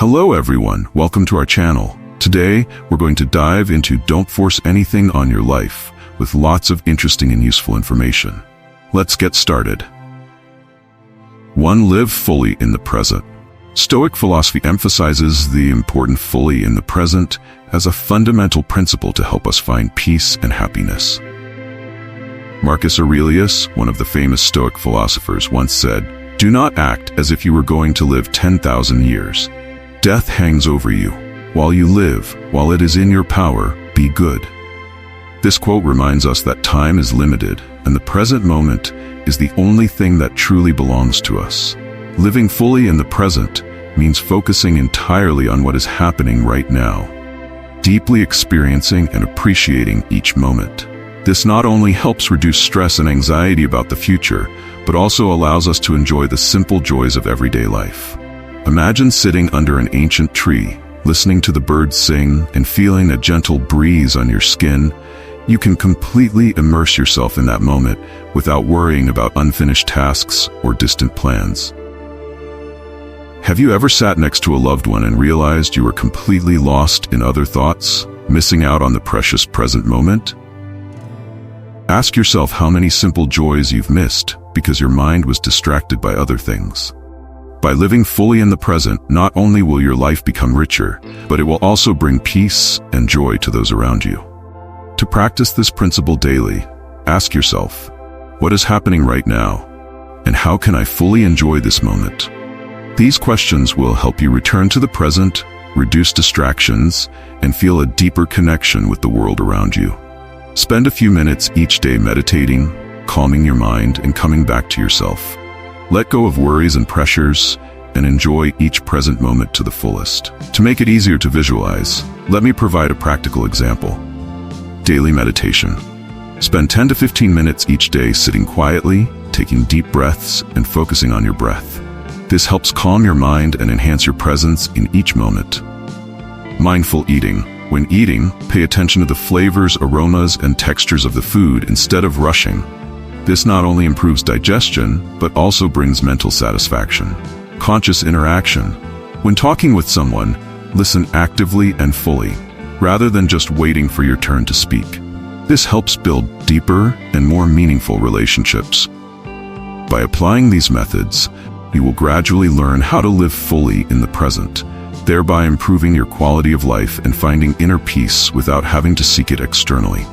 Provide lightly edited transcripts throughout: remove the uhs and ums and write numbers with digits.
Hello everyone, welcome to our channel. Today, we're going to dive into Don't Force Anything on Your Life with lots of interesting and useful information. Let's get started. 1. Live fully in the present. Stoic philosophy emphasizes the important fully in the present as a fundamental principle to help us find peace and happiness. Marcus Aurelius, one of the famous Stoic philosophers, once said, "Do not act as if you were going to live 10,000 years. Death hangs over you. While you live, while it is in your power, be good." This quote reminds us that time is limited, and the present moment is the only thing that truly belongs to us. Living fully in the present means focusing entirely on what is happening right now, deeply experiencing and appreciating each moment. This not only helps reduce stress and anxiety about the future, but also allows us to enjoy the simple joys of everyday life. Imagine sitting under an ancient tree, listening to the birds sing and feeling a gentle breeze on your skin. You can completely immerse yourself in that moment without worrying about unfinished tasks or distant plans. Have you ever sat next to a loved one and realized you were completely lost in other thoughts, missing out on the precious present moment? Ask yourself how many simple joys you've missed because your mind was distracted by other things. By living fully in the present, not only will your life become richer, but it will also bring peace and joy to those around you. To practice this principle daily, ask yourself, what is happening right now? And how can I fully enjoy this moment? These questions will help you return to the present, reduce distractions, and feel a deeper connection with the world around you. Spend a few minutes each day meditating, calming your mind, and coming back to yourself. Let go of worries and pressures, and enjoy each present moment to the fullest. To make it easier to visualize, let me provide a practical example. Daily meditation. Spend 10 to 15 minutes each day sitting quietly, taking deep breaths, and focusing on your breath. This helps calm your mind and enhance your presence in each moment. Mindful eating. When eating, pay attention to the flavors, aromas, and textures of the food instead of rushing. This not only improves digestion, but also brings mental satisfaction. Conscious interaction. When talking with someone, listen actively and fully, rather than just waiting for your turn to speak. This helps build deeper and more meaningful relationships. By applying these methods, you will gradually learn how to live fully in the present, thereby improving your quality of life and finding inner peace without having to seek it externally.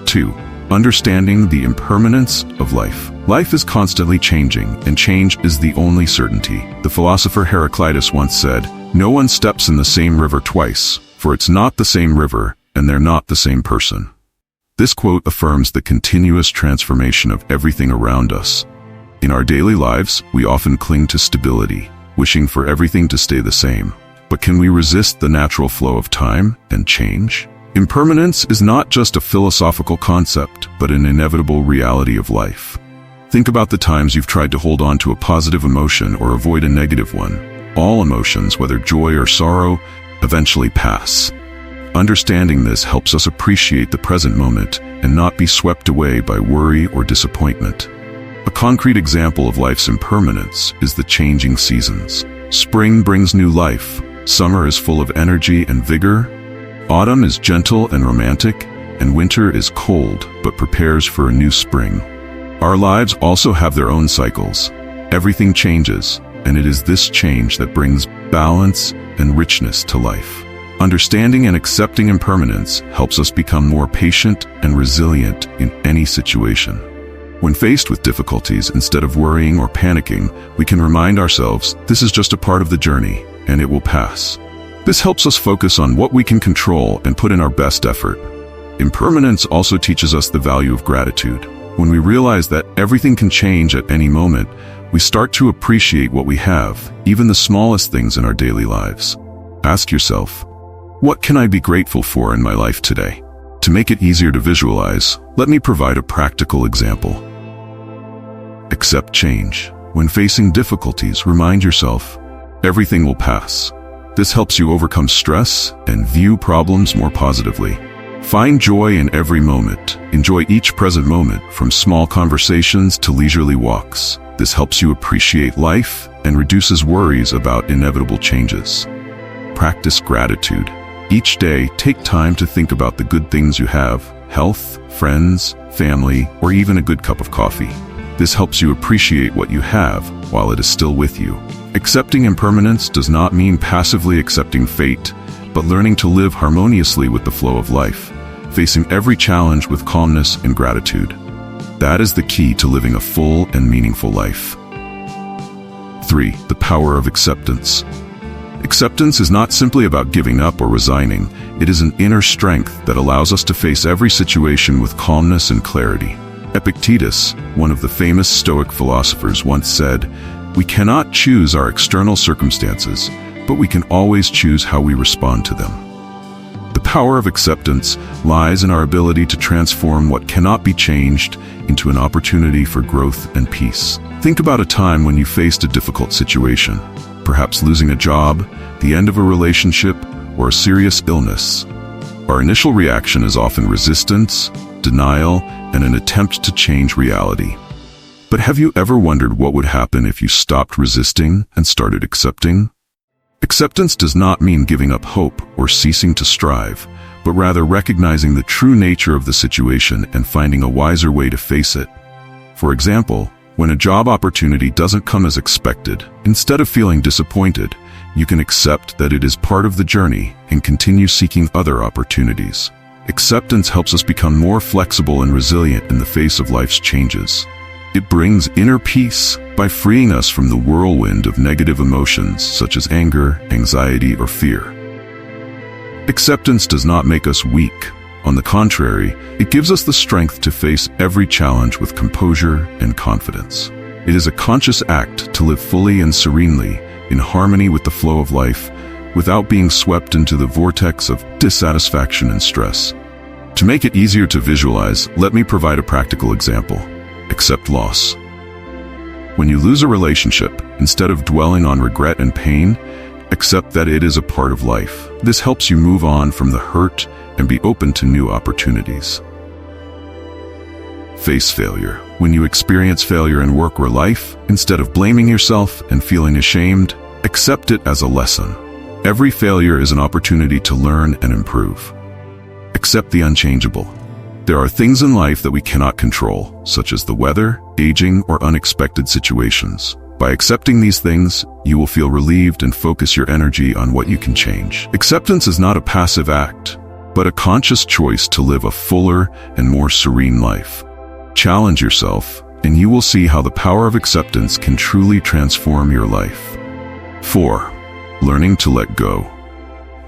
2. Understanding the impermanence of life. Life is constantly changing, and change is the only certainty. The philosopher Epictetus once said, "No one steps in the same river twice, for it's not the same river, and they're not the same person." This quote affirms the continuous transformation of everything around us. In our daily lives, we often cling to stability, wishing for everything to stay the same. But can we resist the natural flow of time and change? Impermanence is not just a philosophical concept, but an inevitable reality of life. Think about the times you've tried to hold on to a positive emotion or avoid a negative one. All emotions, whether joy or sorrow, eventually pass. Understanding this helps us appreciate the present moment and not be swept away by worry or disappointment. A concrete example of life's impermanence is the changing seasons. Spring brings new life, summer is full of energy and vigor, autumn is gentle and romantic, and winter is cold but prepares for a new spring. Our lives also have their own cycles. Everything changes, and it is this change that brings balance and richness to life. Understanding and accepting impermanence helps us become more patient and resilient in any situation. When faced with difficulties, instead of worrying or panicking, we can remind ourselves this is just a part of the journey, and it will pass. This helps us focus on what we can control and put in our best effort. Impermanence also teaches us the value of gratitude. When we realize that everything can change at any moment, we start to appreciate what we have, even the smallest things in our daily lives. Ask yourself, what can I be grateful for in my life today? To make it easier to visualize, let me provide a practical example. Accept change. When facing difficulties, remind yourself, everything will pass. This helps you overcome stress and view problems more positively. Find joy in every moment. Enjoy each present moment, from small conversations to leisurely walks. This helps you appreciate life and reduces worries about inevitable changes. Practice gratitude. Each day, take time to think about the good things you have: health, friends, family, or even a good cup of coffee. This helps you appreciate what you have while it is still with you. Accepting impermanence does not mean passively accepting fate, but learning to live harmoniously with the flow of life, facing every challenge with calmness and gratitude. That is the key to living a full and meaningful life. 3. The power of acceptance. Acceptance is not simply about giving up or resigning. It is an inner strength that allows us to face every situation with calmness and clarity. Epictetus, one of the famous Stoic philosophers, once said, "We cannot choose our external circumstances, but we can always choose how we respond to them." The power of acceptance lies in our ability to transform what cannot be changed into an opportunity for growth and peace. Think about a time when you faced a difficult situation, perhaps losing a job, the end of a relationship, or a serious illness. Our initial reaction is often resistance, denial, and an attempt to change reality. But have you ever wondered what would happen if you stopped resisting and started accepting? Acceptance does not mean giving up hope or ceasing to strive, but rather recognizing the true nature of the situation and finding a wiser way to face it. For example, when a job opportunity doesn't come as expected, instead of feeling disappointed, you can accept that it is part of the journey and continue seeking other opportunities. Acceptance helps us become more flexible and resilient in the face of life's changes. It brings inner peace by freeing us from the whirlwind of negative emotions such as anger, anxiety, or fear. Acceptance does not make us weak. On the contrary, it gives us the strength to face every challenge with composure and confidence. It is a conscious act to live fully and serenely, in harmony with the flow of life, without being swept into the vortex of dissatisfaction and stress. To make it easier to visualize, let me provide a practical example. Accept loss. When you lose a relationship, instead of dwelling on regret and pain, accept that it is a part of life. This helps you move on from the hurt and be open to new opportunities. Face failure. When you experience failure in work or life, instead of blaming yourself and feeling ashamed, accept it as a lesson. Every failure is an opportunity to learn and improve. Accept the unchangeable. There are things in life that we cannot control, such as the weather, aging, or unexpected situations. By accepting these things, you will feel relieved and focus your energy on what you can change. Acceptance is not a passive act, but a conscious choice to live a fuller and more serene life. Challenge yourself, and you will see how the power of acceptance can truly transform your life. 4. Learning to let go.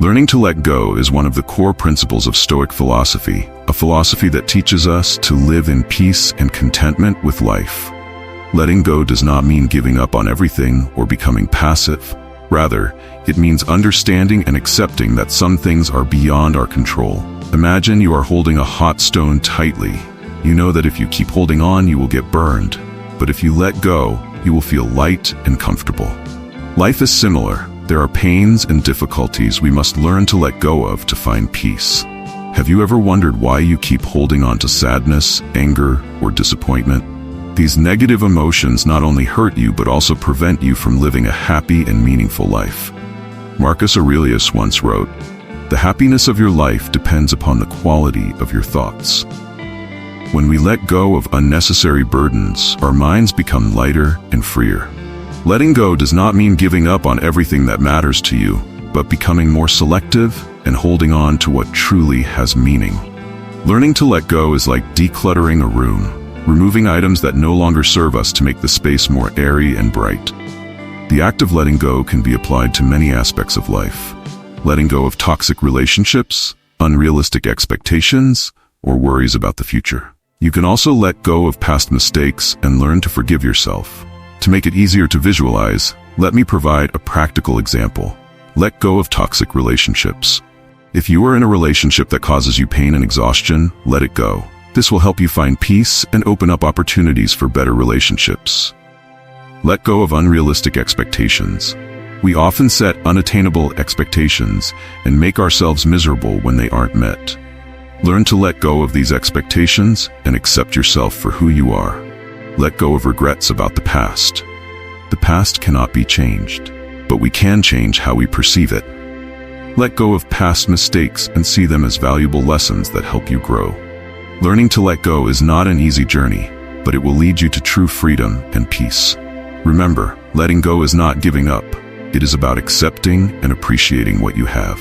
Learning to let go is one of the core principles of Stoic philosophy, a philosophy that teaches us to live in peace and contentment with life. Letting go does not mean giving up on everything or becoming passive. Rather, it means understanding and accepting that some things are beyond our control. Imagine you are holding a hot stone tightly. You know that if you keep holding on, you will get burned. But if you let go, you will feel light and comfortable. Life is similar. There are pains and difficulties we must learn to let go of to find peace. Have you ever wondered why you keep holding on to sadness, anger, or disappointment? These negative emotions not only hurt you but also prevent you from living a happy and meaningful life. Marcus Aurelius once wrote, "The happiness of your life depends upon the quality of your thoughts." When we let go of unnecessary burdens, our minds become lighter and freer. Letting go does not mean giving up on everything that matters to you, but becoming more selective and holding on to what truly has meaning. Learning to let go is like decluttering a room, removing items that no longer serve us to make the space more airy and bright. The act of letting go can be applied to many aspects of life. Letting go of toxic relationships, unrealistic expectations, or worries about the future. You can also let go of past mistakes and learn to forgive yourself. To make it easier to visualize, let me provide a practical example. Let go of toxic relationships. If you are in a relationship that causes you pain and exhaustion, let it go. This will help you find peace and open up opportunities for better relationships. Let go of unrealistic expectations. We often set unattainable expectations and make ourselves miserable when they aren't met. Learn to let go of these expectations and accept yourself for who you are. Let go of regrets about the past. The past cannot be changed, but we can change how we perceive it. Let go of past mistakes and see them as valuable lessons that help you grow. Learning to let go is not an easy journey, but it will lead you to true freedom and peace. Remember, letting go is not giving up. It is about accepting and appreciating what you have.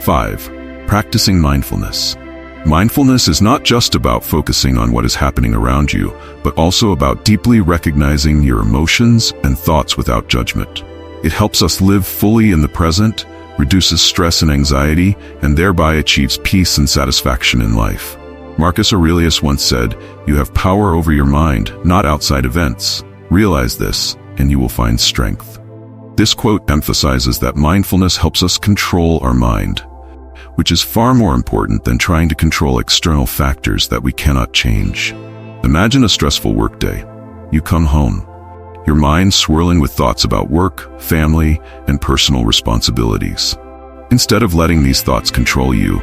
5. Practicing mindfulness. Mindfulness is not just about focusing on what is happening around you, but also about deeply recognizing your emotions and thoughts without judgment. It helps us live fully in the present, reduces stress and anxiety, and thereby achieves peace and satisfaction in life. Marcus Aurelius once said, "You have power over your mind, not outside events. Realize this, and you will find strength." This quote emphasizes that mindfulness helps us control our mind, which is far more important than trying to control external factors that we cannot change. Imagine a stressful workday. You come home, your mind swirling with thoughts about work, family, and personal responsibilities. Instead of letting these thoughts control you,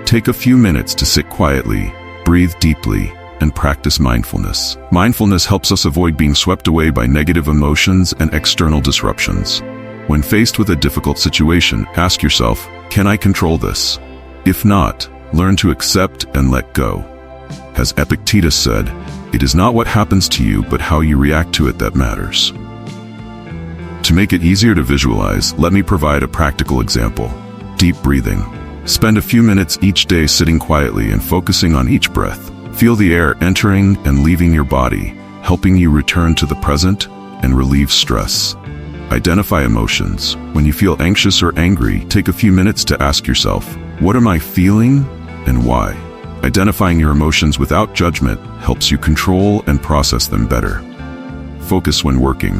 take a few minutes to sit quietly, breathe deeply, and practice mindfulness. Mindfulness helps us avoid being swept away by negative emotions and external disruptions. When faced with a difficult situation, ask yourself, can I control this? If not, learn to accept and let go. As Epictetus said, it is not what happens to you, but how you react to it that matters. To make it easier to visualize, let me provide a practical example. Deep breathing. Spend a few minutes each day sitting quietly and focusing on each breath. Feel the air entering and leaving your body, helping you return to the present and relieve stress. Identify emotions. When you feel anxious or angry, take a few minutes to ask yourself, what am I feeling and why? Identifying your emotions without judgment helps you control and process them better. Focus when working.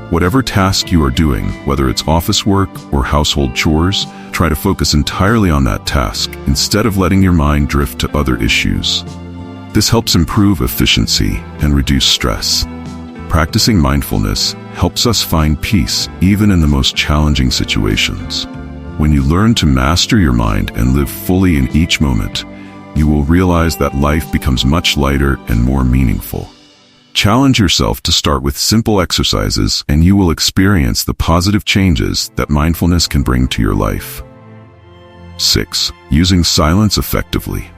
Whatever task you are doing, whether it's office work or household chores, try to focus entirely on that task instead of letting your mind drift to other issues. This helps improve efficiency and reduce stress. Practicing mindfulness helps us find peace even in the most challenging situations. When you learn to master your mind and live fully in each moment, you will realize that life becomes much lighter and more meaningful. Challenge yourself to start with simple exercises, and you will experience the positive changes that mindfulness can bring to your life. 6. Using silence effectively.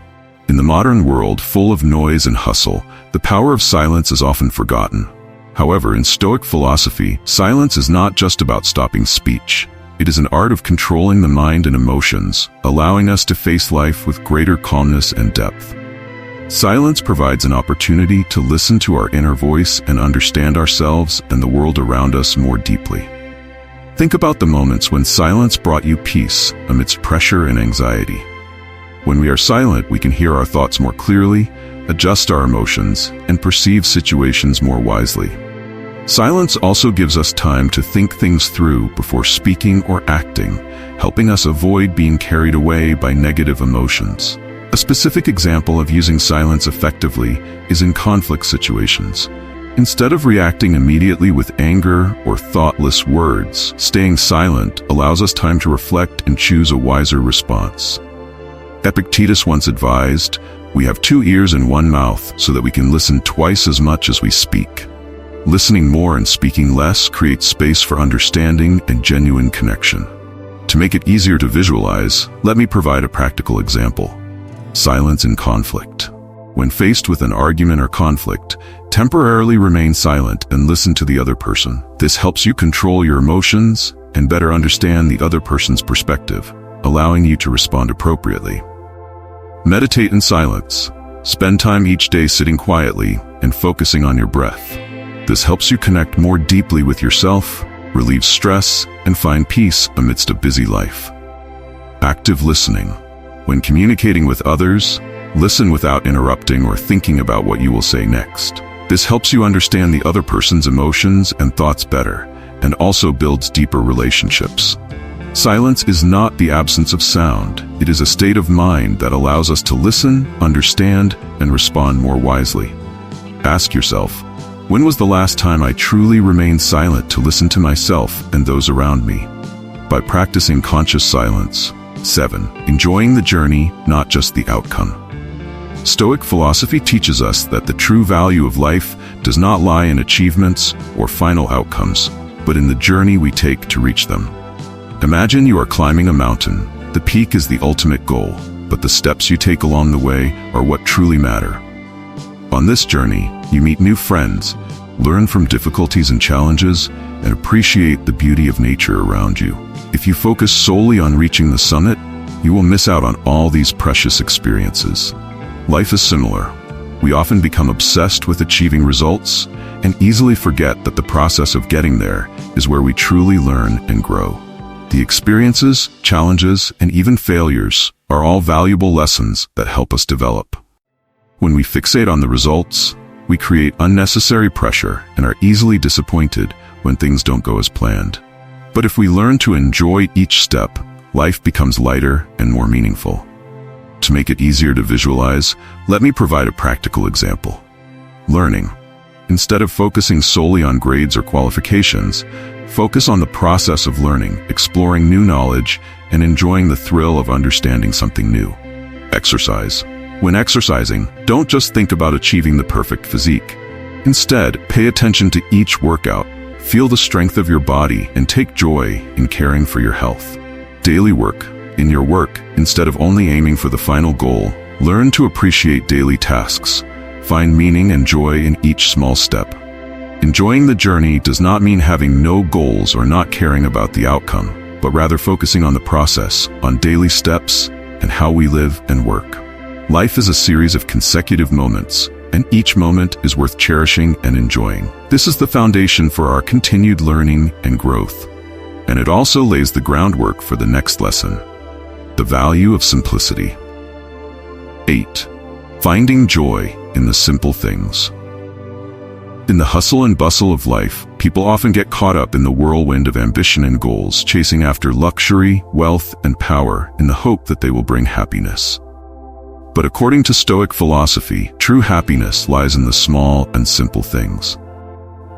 In the modern world full of noise and hustle, the power of silence is often forgotten. However, in Stoic philosophy, silence is not just about stopping speech. It is an art of controlling the mind and emotions, allowing us to face life with greater calmness and depth. Silence provides an opportunity to listen to our inner voice and understand ourselves and the world around us more deeply. Think about the moments when silence brought you peace amidst pressure and anxiety. When we are silent, we can hear our thoughts more clearly, adjust our emotions, and perceive situations more wisely. Silence also gives us time to think things through before speaking or acting, helping us avoid being carried away by negative emotions. A specific example of using silence effectively is in conflict situations. Instead of reacting immediately with anger or thoughtless words, staying silent allows us time to reflect and choose a wiser response. Epictetus once advised, "We have 2 ears and 1 mouth so that we can listen twice as much as we speak." Listening more and speaking less creates space for understanding and genuine connection. To make it easier to visualize, let me provide a practical example. Silence in conflict. When faced with an argument or conflict, temporarily remain silent and listen to the other person. This helps you control your emotions and better understand the other person's perspective, allowing you to respond appropriately. Meditate in silence. Spend time each day sitting quietly and focusing on your breath. This helps you connect more deeply with yourself, relieve stress, and find peace amidst a busy life. Active listening. When communicating with others, listen without interrupting or thinking about what you will say next. This helps you understand the other person's emotions and thoughts better, and also builds deeper relationships. Silence is not the absence of sound. It is a state of mind that allows us to listen, understand, and respond more wisely. Ask yourself, when was the last time I truly remained silent to listen to myself and those around me? By practicing conscious silence. 7. Enjoying the journey, not just the outcome. Stoic philosophy teaches us that the true value of life does not lie in achievements or final outcomes, but in the journey we take to reach them. Imagine you are climbing a mountain. The peak is the ultimate goal, but the steps you take along the way are what truly matter. On this journey, you meet new friends, learn from difficulties and challenges, and appreciate the beauty of nature around you. If you focus solely on reaching the summit, you will miss out on all these precious experiences. Life is similar. We often become obsessed with achieving results and easily forget that the process of getting there is where we truly learn and grow. The experiences, challenges, and even failures are all valuable lessons that help us develop. When we fixate on the results, we create unnecessary pressure and are easily disappointed when things don't go as planned. But if we learn to enjoy each step, life becomes lighter and more meaningful. To make it easier to visualize, let me provide a practical example. Learning. Instead of focusing solely on grades or qualifications, focus on the process of learning, exploring new knowledge, and enjoying the thrill of understanding something new. Exercise. When exercising, don't just think about achieving the perfect physique. Instead, pay attention to each workout, feel the strength of your body, and take joy in caring for your health. Daily work. In your work, instead of only aiming for the final goal, learn to appreciate daily tasks. Find meaning and joy in each small step. Enjoying the journey does not mean having no goals or not caring about the outcome, but rather focusing on the process, on daily steps, and how we live and work. Life is a series of consecutive moments, and each moment is worth cherishing and enjoying. This is the foundation for our continued learning and growth, and it also lays the groundwork for the next lesson. The value of simplicity. 8. Finding joy in the simple things. In the hustle and bustle of life, people often get caught up in the whirlwind of ambition and goals, chasing after luxury, wealth, and power in the hope that they will bring happiness. But according to Stoic philosophy, true happiness lies in the small and simple things.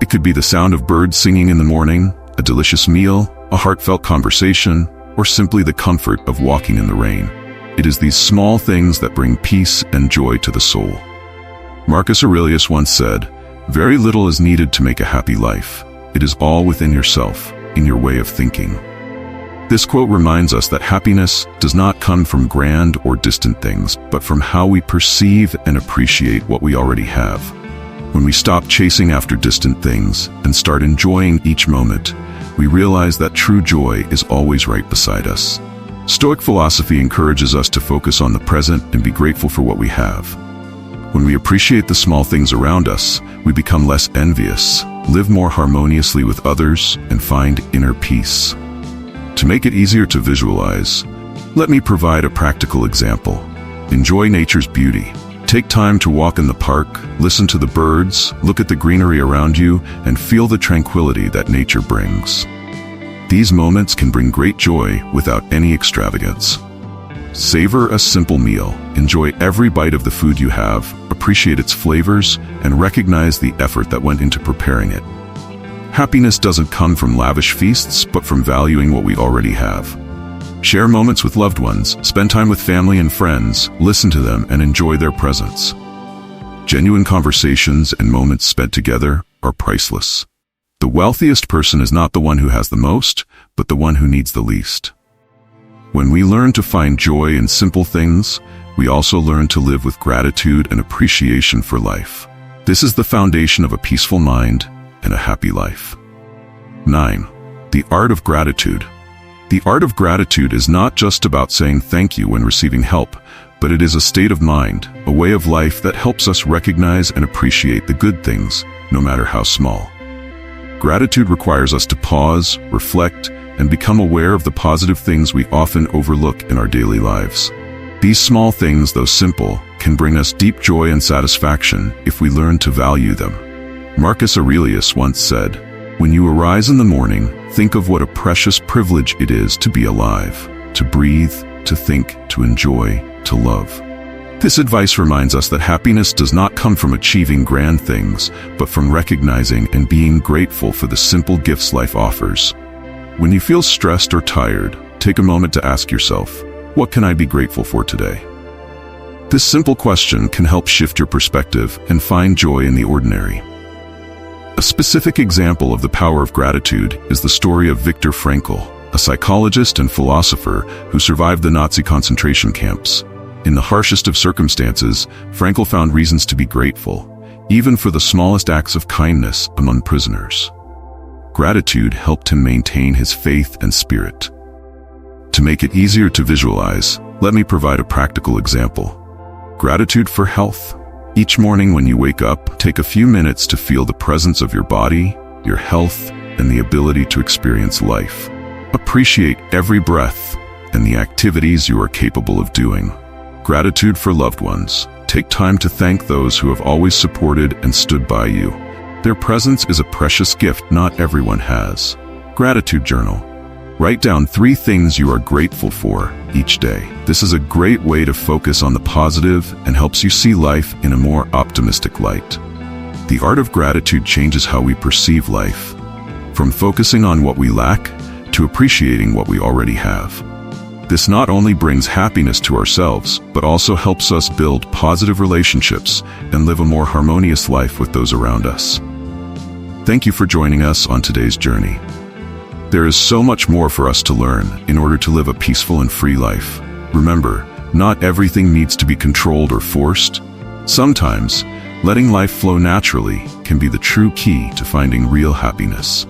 It could be the sound of birds singing in the morning, a delicious meal, a heartfelt conversation, or simply the comfort of walking in the rain. It is these small things that bring peace and joy to the soul. Marcus Aurelius once said, "Very little is needed to make a happy life. It is all within yourself, in your way of thinking." This quote reminds us that happiness does not come from grand or distant things, but from how we perceive and appreciate what we already have. When we stop chasing after distant things and start enjoying each moment, we realize that true joy is always right beside us. Stoic philosophy encourages us to focus on the present and be grateful for what we have. When we appreciate the small things around us, we become less envious, live more harmoniously with others, and find inner peace. To make it easier to visualize, let me provide a practical example. Enjoy nature's beauty. Take time to walk in the park, listen to the birds, look at the greenery around you, and feel the tranquility that nature brings. These moments can bring great joy without any extravagance. Savor a simple meal. Enjoy every bite of the food you have, appreciate its flavors, and recognize the effort that went into preparing it. Happiness doesn't come from lavish feasts, but from valuing what we already have. Share moments with loved ones, spend time with family and friends, listen to them, and enjoy their presence. Genuine conversations and moments spent together are priceless. The wealthiest person is not the one who has the most, but the one who needs the least. When we learn to find joy in simple things, we also learn to live with gratitude and appreciation for life. This is the foundation of a peaceful mind and a happy life. 9. The art of gratitude. The art of gratitude is not just about saying thank you when receiving help, but it is a state of mind, a way of life that helps us recognize and appreciate the good things, no matter how small. Gratitude requires us to pause, reflect, and become aware of the positive things we often overlook in our daily lives. These small things, though simple, can bring us deep joy and satisfaction if we learn to value them. Marcus Aurelius once said, "When you arise in the morning, think of what a precious privilege it is to be alive, to breathe, to think, to enjoy, to love." This advice reminds us that happiness does not come from achieving grand things, but from recognizing and being grateful for the simple gifts life offers. When you feel stressed or tired, take a moment to ask yourself, what can I be grateful for today? This simple question can help shift your perspective and find joy in the ordinary. A specific example of the power of gratitude is the story of Viktor Frankl, a psychologist and philosopher who survived the Nazi concentration camps. In the harshest of circumstances, Frankl found reasons to be grateful, even for the smallest acts of kindness among prisoners. Gratitude helped him maintain his faith and spirit. To make it easier to visualize, let me provide a practical example. Gratitude for health. Each morning when you wake up, take a few minutes to feel the presence of your body, your health, and the ability to experience life. Appreciate every breath and the activities you are capable of doing. Gratitude for loved ones. Take time to thank those who have always supported and stood by you. Their presence is a precious gift not everyone has. Gratitude journal. Write down 3 things you are grateful for each day. This is a great way to focus on the positive and helps you see life in a more optimistic light. The art of gratitude changes how we perceive life, from focusing on what we lack to appreciating what we already have. This not only brings happiness to ourselves, but also helps us build positive relationships and live a more harmonious life with those around us. Thank you for joining us on today's journey. There is so much more for us to learn in order to live a peaceful and free life. Remember, not everything needs to be controlled or forced. Sometimes, letting life flow naturally can be the true key to finding real happiness.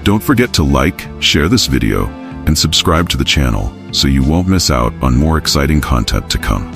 Don't forget to like, share this video, and subscribe to the channel so you won't miss out on more exciting content to come.